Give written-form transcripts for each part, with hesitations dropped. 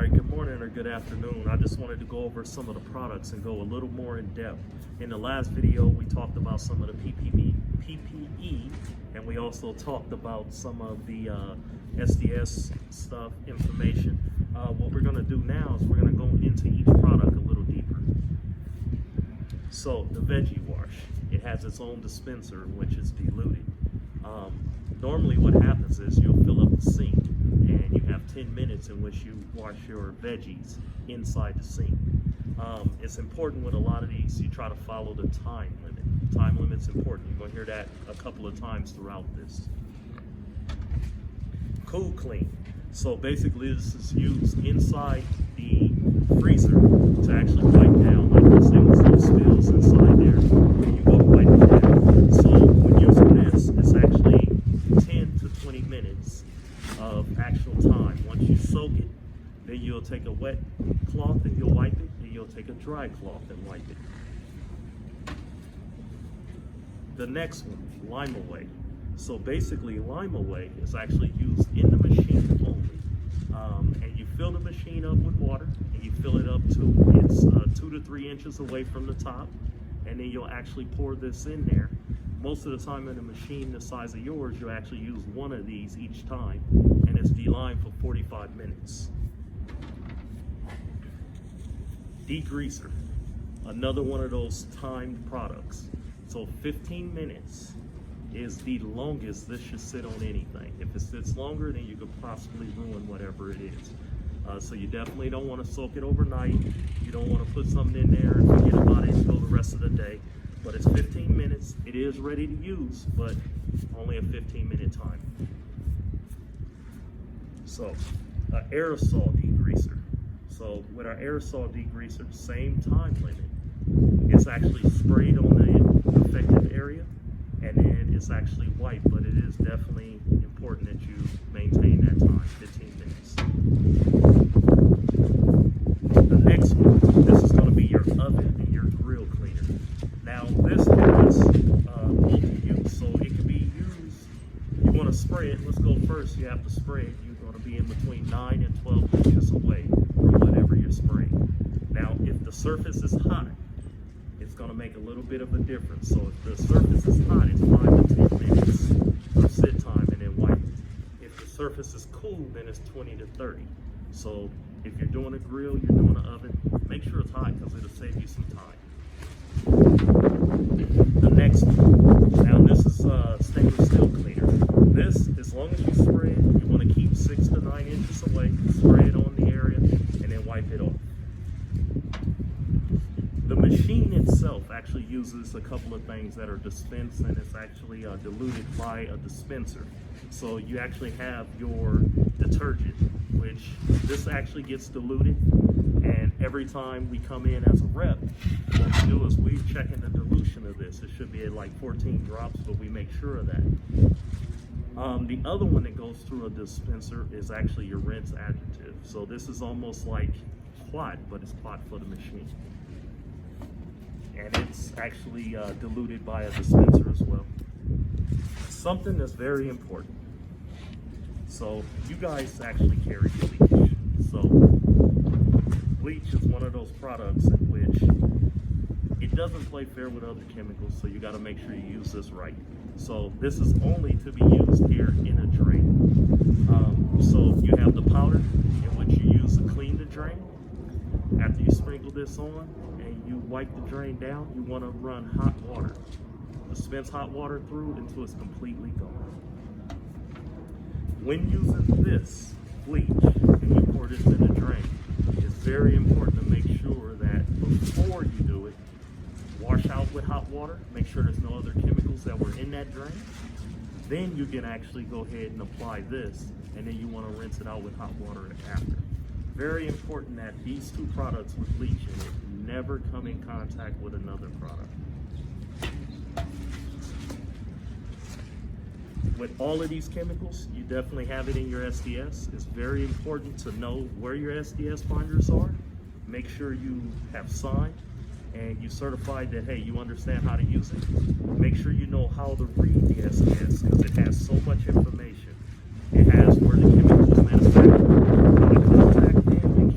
right, good morning or good afternoon. I just wanted to go over some of the products and go a little more in depth. In the last video, we talked about some of the PPE, and we also talked about some of the SDS stuff, information. What we're gonna do now is we're gonna go into each product a little deeper. So the veggie wash, it has its own dispenser, which is diluted. Normally what happens is you'll fill up the sink and you have 10 minutes in which you wash your veggies inside the sink. It's important with a lot of these, you try to follow the time limit. Time limit's important. You're gonna hear that a couple of times throughout this. Cool clean. So basically this is used inside the freezer to actually wipe down, like let's say with some spills inside there, and you go to wipe it down. So when using this, it's actually 10 to 20 minutes of actual time. Once you soak it, then you'll take a wet cloth and you'll wipe it, and you'll take a dry cloth and wipe it. The next one, Lime Away. So basically Lime Away is actually used in the machine only. And you fill the machine up with water, and you fill it up to it's 2 to 3 inches away from the top, and then you'll actually pour this in there. Most of the time in a machine the size of yours, you'll actually use one of these each time, and it's de-limed for 45 minutes. Degreaser, another one of those timed products. So 15 minutes is the longest this should sit on anything. If it sits longer, then you could possibly ruin whatever it is. So you definitely don't want to soak it overnight. You don't want to put something in there and forget about it and go the rest of the day. But it's 15 minutes. It is ready to use, but only a 15-minute time. So, aerosol degreaser. So with our aerosol degreaser, same time limit. It's actually sprayed on the affected area, and then it's actually wiped, but it is definitely important that you maintain that time, 15 minutes. The next one, this is going to be your oven and your grill cleaner. Now this has multi-use, so it can be used, you want to spray it, let's go first, you have to spray it, you're going to be in between 9 and 12 inches away from whatever you're spraying. Now if the surface is hot, it's going to make a little bit of a difference. So if the surface is hot, it's 5 to 10 minutes of sit time and then wipe it. If the surface is cool, then it's 20 to 30. So if you're doing a grill, you're doing an oven, make sure it's hot because it'll save you some time. The next one, now this is stainless steel cleaner. This, as long as you spray it, you want to keep 6 to 9 inches away, spray it on the area, and then wipe it off. The machine itself actually uses a couple of things that are dispensed, and it's actually diluted by a dispenser. So you actually have your detergent, which this actually gets diluted, and every time we come in as a rep, what we do is we check in the dilution of this. It should be at like 14 drops, but we make sure of that. The other one that goes through a dispenser is actually your rinse additive. So this is almost like clot, but it's clot for the machine. And it's actually diluted by a dispenser as well. Something that's very important. So you guys actually carry bleach. So bleach is one of those products in which it doesn't play fair with other chemicals, so you got to make sure you use this right. So this is only to be used here in a drain. So you have the powder in which you use to clean the drain. After you sprinkle this on and you wipe the drain down, you want to run hot water. Dispense hot water through it until it's completely gone. When using this bleach and you pour this in the drain, it's very important to make sure that before you do it, wash out with hot water, make sure there's no other chemicals that were in that drain. Then you can actually go ahead and apply this, and then you want to rinse it out with hot water after. Very important that these two products with bleach in it never come in contact with another product. With all of these chemicals, you definitely have it in your SDS. It's very important to know where your SDS binders are. Make sure you have signed and you certified that, hey, you understand how to use it. Make sure you know how to read the SDS because it has so much information. It has where the chemical is manufactured, the contact in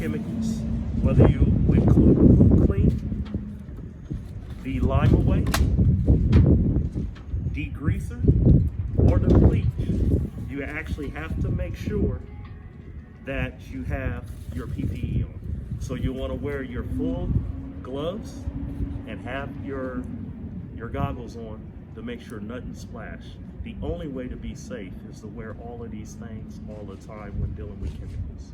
chemicals, whether you include clean, the lime away, degreaser, or the bleach, you actually have to make sure that you have your PPE on. So you want to wear your full gloves and have your goggles on to make sure nothing splash. The only way to be safe is to wear all of these things all the time when dealing with chemicals.